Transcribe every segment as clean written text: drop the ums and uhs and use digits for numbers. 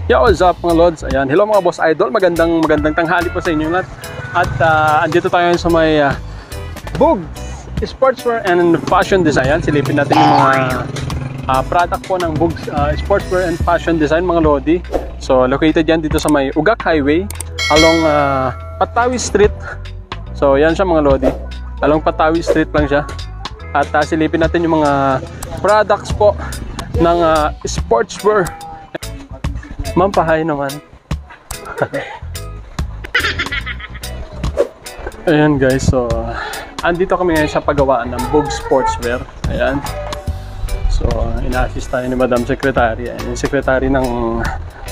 Yo, what's up mga Lods? Ayan, hello mga boss idol. Magandang tanghali po sa inyo lahat. At andito tayo sa may Bugs Sportswear and Fashion Design. Ayan, silipin natin yung mga product po ng Bugs Sportswear and Fashion Design mga Lodi. So, located yan dito sa may Ugak Highway along Patawi Street. So, yan siya mga Lodi. Along Patawi Street lang siya. At silipin natin yung mga products po ng sportswear. Ma'am, pahay naman. Ayan guys, so andito kami ngayon sa paggawaan ng Bugs Sportswear. Ayan. So, ina-assist tayo ni Madam Secretary. Ayan, yung secretary ng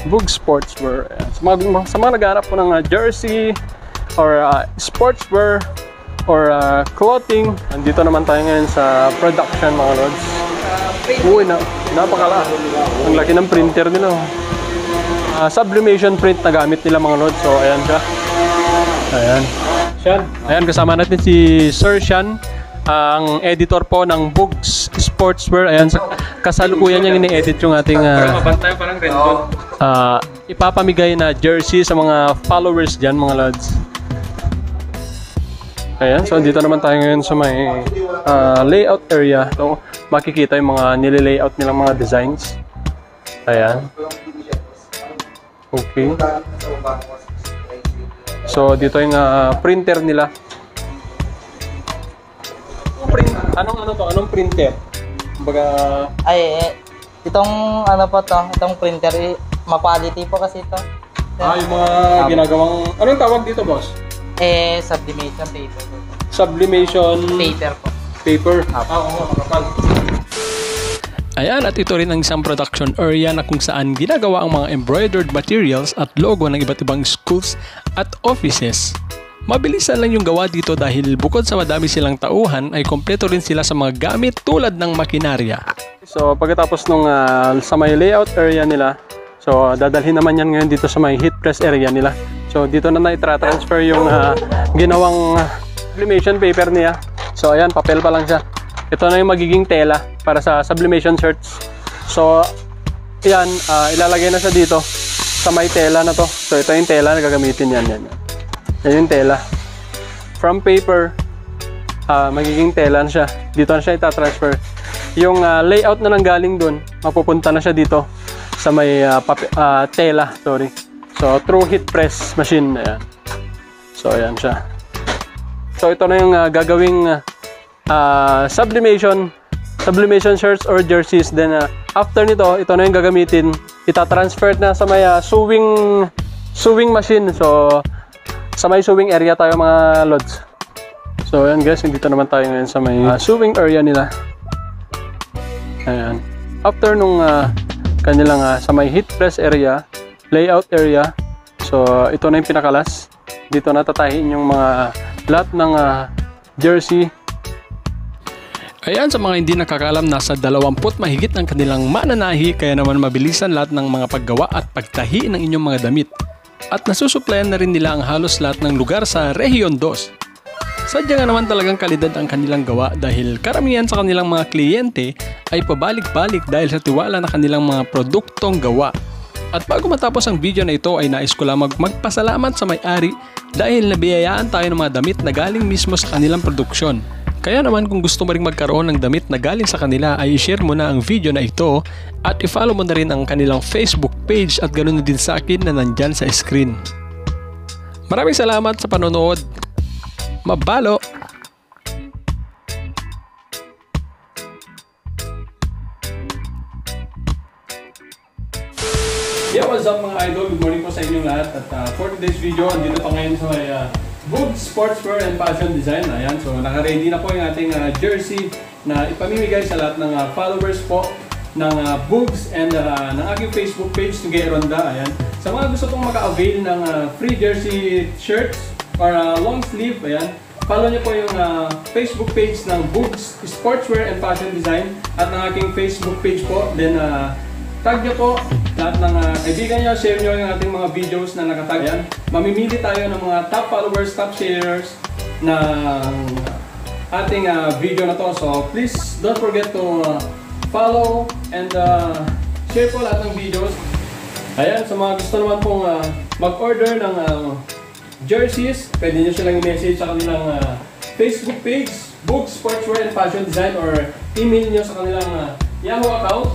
Bugs Sportswear. Ayan. Sa mga naghahanap po ng jersey or sportswear or clothing, andito naman tayo ngayon sa production mga Lods. Uy, napakala. Ang laki ng printer nila. Sublimation print na gamit nila mga Lods. So ayan siya. Ayan. Sian. Ayan, kasama natin si Sir Sian, ang editor po ng Bugs Sportswear. Ayan, kasalukuyan niyang ini-edit yung ating ipapamigay na jersey sa mga followers dyan mga Lods. Ayan, so dito naman tayo ngayon sa may layout area. So makikita yung mga nililayout nilang mga designs. Ayan. Okay. So dito yung printer nila. Anong printer? Kumbaga itong ano po to, itong printer ma-quality po kasi ito. Yung mga ginagawang anong tawag dito, boss? Sublimation paper po. Sublimation Paper po. Paper. Oo, makapal. Ayan, at ito rin ang isang production area na kung saan ginagawa ang mga embroidered materials at logo ng iba't ibang schools at offices. Mabilisan lang yung gawa dito dahil bukod sa madami silang tauhan ay kompleto rin sila sa mga gamit tulad ng makinarya. So pagkatapos nung sa may layout area nila, so dadalhin naman yan ngayon dito sa may heat press area nila. So dito na i-transfer yung ginawang sublimation paper niya. So ayan, papel pa lang siya. Ito na yung magiging tela para sa sublimation shirts. So, yan, ilalagay na siya dito sa may tela na to. So, ito yung tela na gagamitin yan. Yan yung tela. From paper, magiging tela na siya. Dito na siya itatransfer. Yung layout na nanggaling dun, mapupunta na siya dito sa may tela. Sorry. So, through heat press machine. Ayan. So, ayan siya. So, ito na yung gagawing sublimation shirts or jerseys. Then after nito, ito na yung gagamitin, itatransfer na sa may sewing machine. So sa may sewing area tayo mga Lods. So ayan guys, dito naman tayo ngayon sa may sewing area nila. Ayan. After nung kanilang sa may heat press area, layout area, so ito na yung pinakalas. Dito natatahin yung mga lahat ng jersey. Ayan, sa mga hindi nakakaalam, nasa 20 mahigit ng kanilang mananahi, kaya naman mabilisan lahat ng mga paggawa at pagtahi ng inyong mga damit. At nasusuplayan na rin nila ang halos lahat ng lugar sa Region 2. Sadya nga naman talagang kalidad ang kanilang gawa dahil karamihan sa kanilang mga kliyente ay pabalik-balik dahil sa tiwala na kanilang mga produktong gawa. At bago matapos ang video na ito ay nais ko lang magpasalamat sa may-ari dahil nabiyayaan tayo ng mga damit na galing mismo sa kanilang produksyon. Kaya naman kung gusto mo ring magkaroon ng damit na galing sa kanila ay i-share mo na ang video na ito at i-follow mo na rin ang kanilang Facebook page at ganoon din sa akin na nandyan sa screen. Maraming salamat sa panonood. Mabalo! Yeah, what's up mga idol? Good morning po sa inyong lahat. At for today's video, andito pa ngayon sa may Bugs Sportswear and Fashion Design. Ayan, so naka-ready na po yung ating jersey na ipamimigay sa lahat ng followers po ng Bugs and ng aking Facebook page, Tugay Ronda. Ayan, sa mga gusto pong maka-avail ng free jersey shirts or long sleeve, ayan, follow nyo po yung Facebook page ng Bugs Sportswear and Fashion Design at ng aking Facebook page po. Then tag nyo po lahat ng kaibigan nyo, share nyo yung ating mga videos na nakatag. Yan. Mamimili tayo ng mga top followers, top sharers ng ating video na to. So please don't forget to follow and share po lahat ng videos. Ayan, sa mga gusto naman pong mag-order ng jerseys, pwede nyo silang i-message sa kanilang Facebook page, Books, Sportswear, and Fashion Design, or email nyo sa kanilang Yahoo account,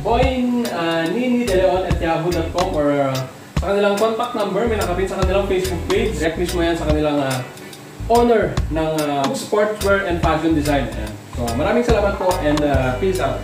boynini.deleon@yahoo.com, or sa kanilang contact number, may nakapin sa kanilang Facebook page. Direct mismo yan sa kanilang owner ng Books, Sportswear, and Fashion Design. Ayan. So maraming salamat po and peace out.